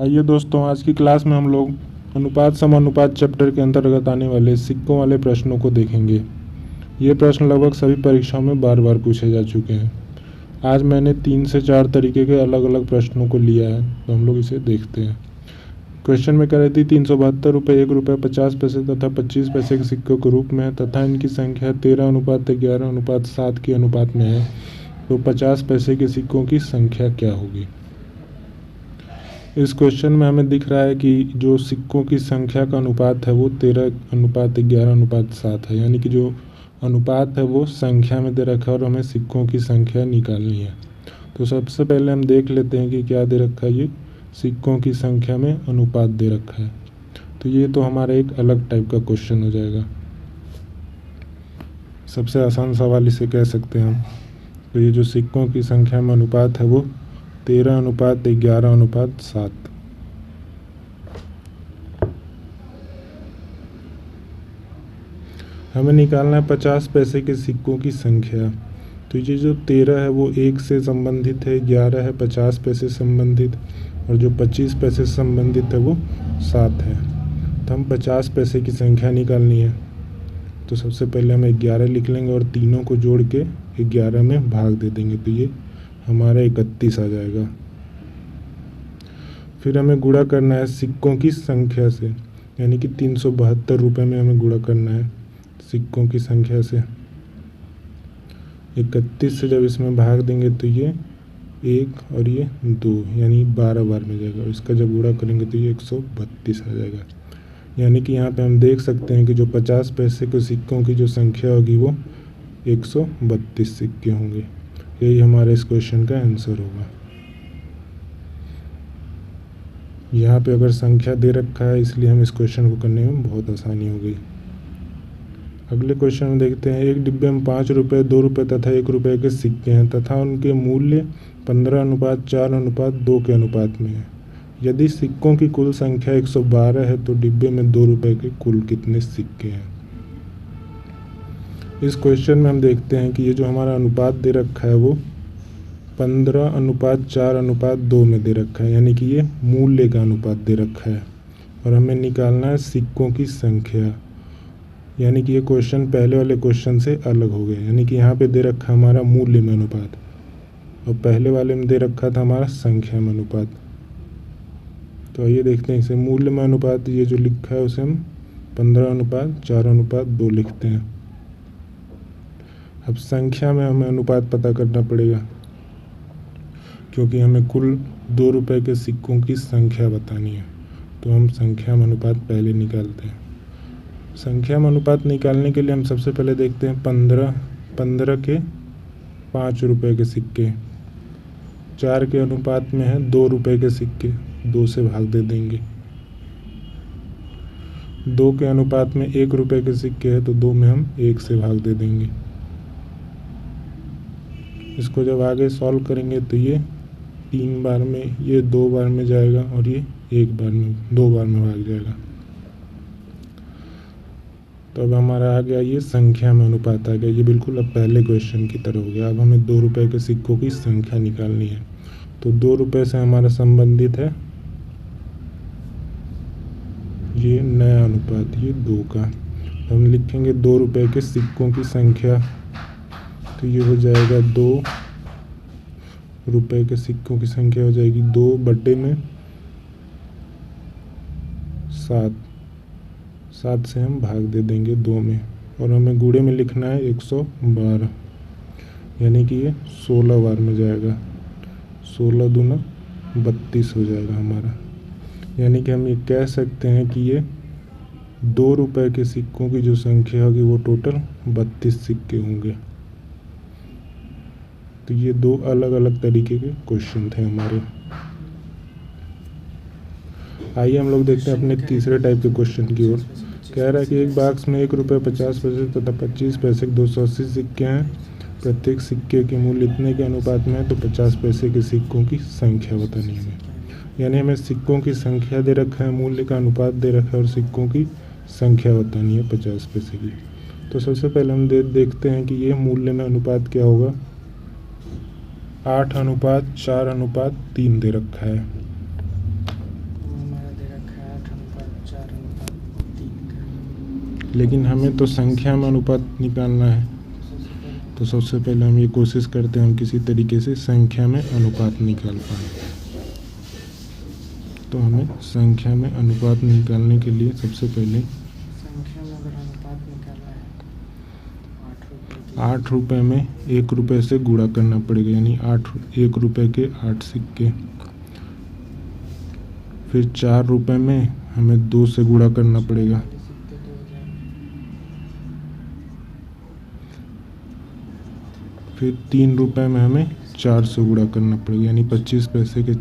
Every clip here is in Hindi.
आइए दोस्तों, आज की क्लास में हम लोग अनुपात समानुपात चैप्टर के अंतर्गत आने वाले सिक्कों वाले प्रश्नों को देखेंगे। ये प्रश्न लगभग सभी परीक्षाओं में बार बार पूछे जा चुके हैं। आज मैंने 3 से 4 तरीके के अलग अलग प्रश्नों को लिया है, तो हम लोग इसे देखते हैं। क्वेश्चन में कह रही थी 372 रुपये 1 रुपये 50 पैसे तथा 25 पैसे के सिक्कों के रूप में है तथा इनकी संख्या 13:11:7 के अनुपात में है, तो 50 पैसे के सिक्कों की संख्या क्या होगी। इस क्वेश्चन में हमें दिख रहा है कि जो सिक्कों की संख्या का अनुपात है वो 13:11:7 है, यानी कि जो अनुपात है वो संख्या में दे रखा है और हमें सिक्कों की संख्या निकालनी है। तो सबसे पहले हम देख लेते हैं कि क्या दे रखा है। ये सिक्कों की संख्या में अनुपात दे रखा है, तो ये तो हमारा एक अलग टाइप का क्वेश्चन हो जाएगा। सबसे आसान सवाल इसे कह सकते हैं हम। तो ये जो सिक्कों की संख्या में अनुपात है वो 13:11:7। हमें निकालना है 50 पैसे के सिक्कों की संख्या। तो ये जो 13 है वो 1 से संबंधित है, 11 है 50 पैसे संबंधित, और जो 25 पैसे संबंधित है वो 7 है। तो हम 50 पैसे की संख्या निकालनी है। तो सबसे पहले हम 11 लिख लेंगे और तीनों को जोड़ के 11 में भाग दे देंगे, तो ये हमारा 31 आ जाएगा। फिर हमें गुणा करना है सिक्कों की संख्या से, यानी कि 372 रुपये में हमें गुणा करना है सिक्कों की संख्या से। 31 से जब इसमें भाग देंगे तो ये 1 और ये 2, यानी 12 बार में जाएगा, और इसका जब गुणा करेंगे तो ये 132 आ जाएगा। यानी कि यहाँ पे हम देख सकते हैं कि जो 50 पैसे के सिक्कों की जो संख्या होगी वो 132 सिक्के होंगे। यही हमारे इस क्वेश्चन का आंसर होगा। यहाँ पे अगर संख्या दे रखा है इसलिए हम इस क्वेश्चन को करने में बहुत आसानी हो गई। अगले क्वेश्चन में देखते हैं, एक डिब्बे में 5 रुपये 2 रुपये तथा 1 रुपये के सिक्के हैं तथा उनके मूल्य 15:4:2 के अनुपात में है। यदि सिक्कों की कुल संख्या 112 है तो डिब्बे में 2 रुपये के कुल कितने सिक्के हैं। इस क्वेश्चन में हम देखते हैं कि ये जो हमारा अनुपात दे रखा है वो 15:4:2 में दे रखा है, यानी कि ये मूल्य का अनुपात दे रखा है, और हमें निकालना है सिक्कों की संख्या। यानी कि ये क्वेश्चन पहले वाले क्वेश्चन से अलग हो गया, यानी कि यहाँ पे दे रखा है हमारा मूल्य में अनुपात और पहले वाले में दे रखा था हमारा संख्या में अनुपात। तो आइए देखते हैं इसे। मूल्य में अनुपात ये जो लिखा है उसे हम 15:4:2 लिखते हैं। अब संख्या में हमें अनुपात पता करना पड़ेगा, क्योंकि हमें कुल 2 रुपये के सिक्कों की संख्या बतानी है। तो हम संख्या में अनुपात पहले निकालते हैं। संख्या में अनुपात निकालने के लिए हम सबसे पहले देखते हैं 15 के 5 रुपये के सिक्के 4 के अनुपात में है 2 रुपये के सिक्के, 2 से भाग दे देंगे। 2 के अनुपात में 1 रुपये के सिक्के है तो 2 में हम 1 से भाग दे देंगे। इसको जब आगे सॉल्व करेंगे तो ये 3 बार में, ये 2 बार में जाएगा और ये 1 बार में, 2 बार में भाग जाएगा। तो अब हमारा आ गया ये संख्या में अनुपात आ गया। ये बिल्कुल अब पहले क्वेश्चन की तरह हो गया। अब हमें 2 रुपये के सिक्कों की संख्या निकालनी है। तो 2 रुपये से हमारा संबंधित है ये नया अनुपात, ये 2 का। हम लिखेंगे 2 रुपये के सिक्कों की संख्या, तो ये हो जाएगा 2 रुपये के सिक्कों की संख्या हो जाएगी 2/7। 7 से हम भाग दे देंगे 2 में, और हमें गुणे में लिखना है 112, यानी कि ये 16 बार में जाएगा। 16 दूना 32 हो जाएगा हमारा। यानी कि हम ये कह सकते हैं कि ये 2 रुपये के सिक्कों की जो संख्या होगी वो टोटल 32 सिक्के होंगे। तो ये 2 अलग अलग तरीके के क्वेश्चन थे हमारे। आइए हम लोग देखते हैं अपने तीसरे टाइप के क्वेश्चन की ओर। कह रहा है कि एक बॉक्स में 1 रुपये 50 पैसे तथा 25 पैसे के 280 सिक्के हैं। प्रत्येक सिक्के के मूल्य इतने के अनुपात में है, तो 50 पैसे के सिक्कों की संख्या बतानी है हमें। यानी हमें सिक्कों की संख्या दे रखा है, मूल्य का अनुपात दे रखा है और सिक्कों की संख्या बतानी है 50 पैसे की। तो सबसे पहले हम देखते हैं कि ये मूल्य में अनुपात क्या होगा। 8:4:3 दे रखा है। लेकिन हमें तो संख्या में अनुपात निकालना है। तो सबसे पहले हम ये कोशिश करते हैं हम किसी तरीके से संख्या में अनुपात निकाल पाएँ। तो हमें संख्या में अनुपात निकालने के लिए सबसे पहले संख्या में अगर अनुपात निकालना है 8 रुपये में 1 रुपये से गुणा करना पड़ेगा, यानी 1 रुपये के 8 सिक्के। फिर 4 रुपये में हमें 2 से गुणा करना पड़ेगा। सिक्के 2 हो जाएंगे। फिर 3 रुपये में हमें 4 से गुणा करना पड़ेगा, यानी 25 पैसे के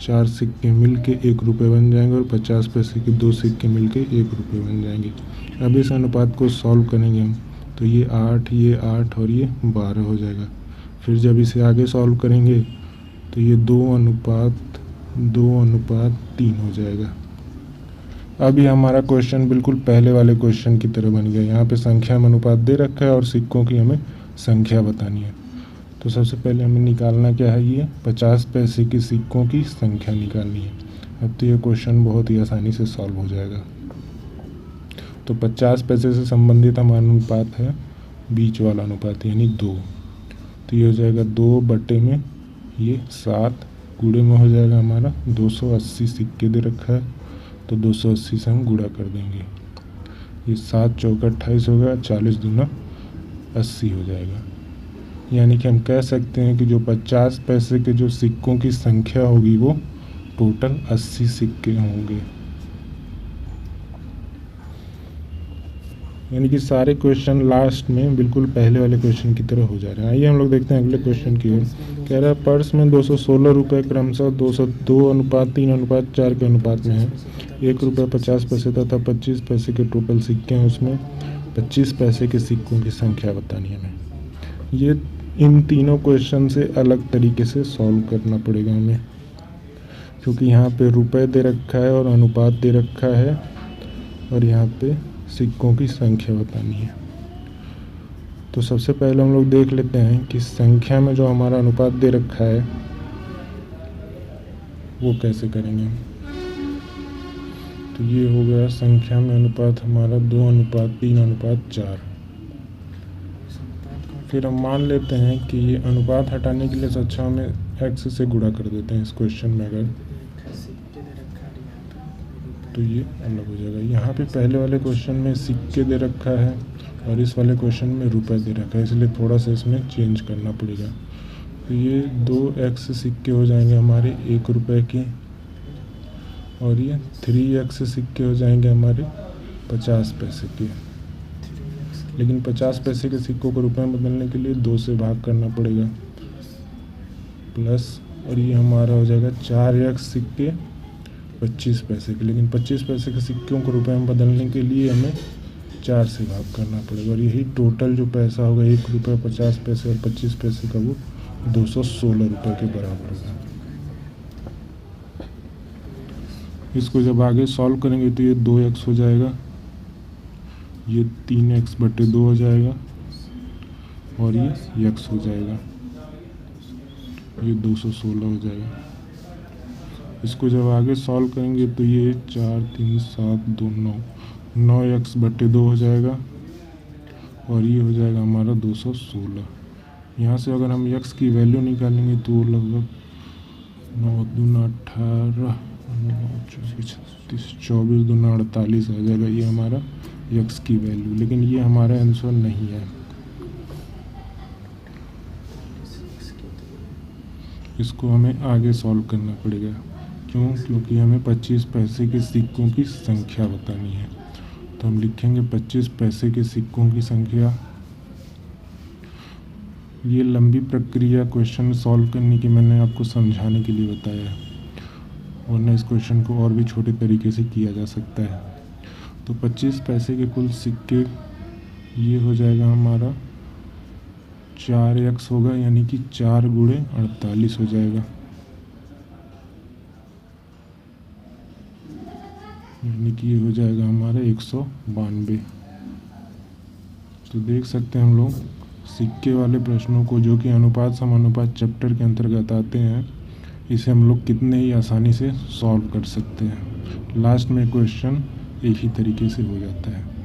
4 सिक्के मिल के 1 रुपये बन जाएंगे और 50 पैसे के 2 सिक्के मिल के 1 रुपये बन जाएंगे। अब इस अनुपात को सॉल्व करेंगे हम, तो ये 8 और ये 12 हो जाएगा। फिर जब इसे आगे सॉल्व करेंगे तो ये 2:3 हो जाएगा। अभी हमारा क्वेश्चन बिल्कुल पहले वाले क्वेश्चन की तरह बन गया। यहाँ पे संख्या में अनुपात दे रखा है और सिक्कों की हमें संख्या बतानी है। तो सबसे पहले हमें निकालना क्या है, ये 50 पैसे के सिक्कों की संख्या निकालनी है। अब तो ये क्वेश्चन बहुत ही आसानी से सॉल्व हो जाएगा। तो 50 पैसे से संबंधित हमारा अनुपात है बीच वाला अनुपात, यानी 2। तो ये हो जाएगा 2 में ये 7 गुणे में हो जाएगा हमारा 280 सिक्के दे रखा है, तो 280 से हम गुणा कर देंगे। ये 7 चौका 28 होगा, 40 दूना 80 हो जाएगा। यानी कि हम कह सकते हैं कि जो 50 पैसे के जो सिक्कों की संख्या होगी वो टोटल 80 सिक्के होंगे। यानी कि सारे क्वेश्चन लास्ट में बिल्कुल पहले वाले क्वेश्चन की तरह हो जा रहे हैं। आइए हम लोग देखते हैं अगले क्वेश्चन की ओर। कह रहा है पर्स में 216 रुपये क्रमशः 2:3:4 के अनुपात में है। 1 रुपये 50 पैसे तथा 25 पैसे के टोटल सिक्के हैं, उसमें 25 पैसे के सिक्कों की संख्या बतानी है हमें। ये इन तीनों क्वेश्चन से अलग तरीके से सॉल्व करना पड़ेगा हमें, क्योंकि यहाँ पे रुपए दे रखा है और अनुपात दे रखा है और यहाँ पे सिक्कों की संख्या बतानी है। तो सबसे पहले हम लोग देख लेते हैं कि संख्या में जो हमारा अनुपात दे रखा है वो कैसे करेंगे। तो ये हो गया संख्या में अनुपात हमारा 2:3:4। फिर हम मान लेते हैं कि ये अनुपात हटाने के लिए अच्छा हमें x से गुणा कर देते हैं इस क्वेश्चन में अगर, तो ये अलग हो जाएगा। यहाँ पे पहले वाले क्वेश्चन में सिक्के दे रखा है और इस वाले क्वेश्चन में रुपए दे रखा है, इसलिए थोड़ा सा इसमें चेंज करना पड़ेगा। तो ये 2x सिक्के हो जाएंगे हमारे 1 रुपये के और ये 3x सिक्के हो जाएंगे हमारे 50 पैसे के। लेकिन 50 पैसे के सिक्कों को रुपए में बदलने के लिए 2 से भाग करना पड़ेगा प्लस, और ये हमारा हो जाएगा 4x सिक्के 25 पैसे के। लेकिन 25 पैसे के सिक्कों को रुपए में बदलने के लिए हमें 4 से भाग करना पड़ेगा और यही टोटल जो पैसा होगा 1 रुपये 50 पैसे और 25 पैसे का वो 216 रुपये के बराबर होगा। इसको जब आगे सॉल्व करेंगे तो ये 2x हो जाएगा, ये 3x/2 हो जाएगा और ये x हो जाएगा, ये 216 हो जाएगा। इसको जब आगे सॉल्व करेंगे तो ये 4 3 7 2 9x/2 हो जाएगा और ये हो जाएगा हमारा 216। यहाँ से अगर हम x की वैल्यू निकालेंगे तो लगभग 9 दूना 18 24 दूना 48 आ जाएगा ये हमारा x की वैल्यू। लेकिन ये हमारा आंसर नहीं है, इसको हमें आगे सॉल्व करना पड़ेगा। क्यों? क्योंकि हमें 25 पैसे के सिक्कों की संख्या बतानी है। तो हम लिखेंगे 25 पैसे के सिक्कों की संख्या। ये लंबी प्रक्रिया क्वेश्चन सॉल्व करने की मैंने आपको समझाने के लिए बताया है, वरना इस क्वेश्चन को और भी छोटे तरीके से किया जा सकता है। तो 25 पैसे के कुल सिक्के ये हो जाएगा हमारा 4x होगा, यानी कि 4 गुणे 48 हो जाएगा, यानी कि ये हो जाएगा हमारा 192। तो देख सकते हैं हम लोग सिक्के वाले प्रश्नों को, जो कि अनुपात समानुपात चैप्टर के अंतर्गत आते हैं, इसे हम लोग कितने ही आसानी से सॉल्व कर सकते हैं। लास्ट में क्वेश्चन एक ही तरीके से हो जाता है।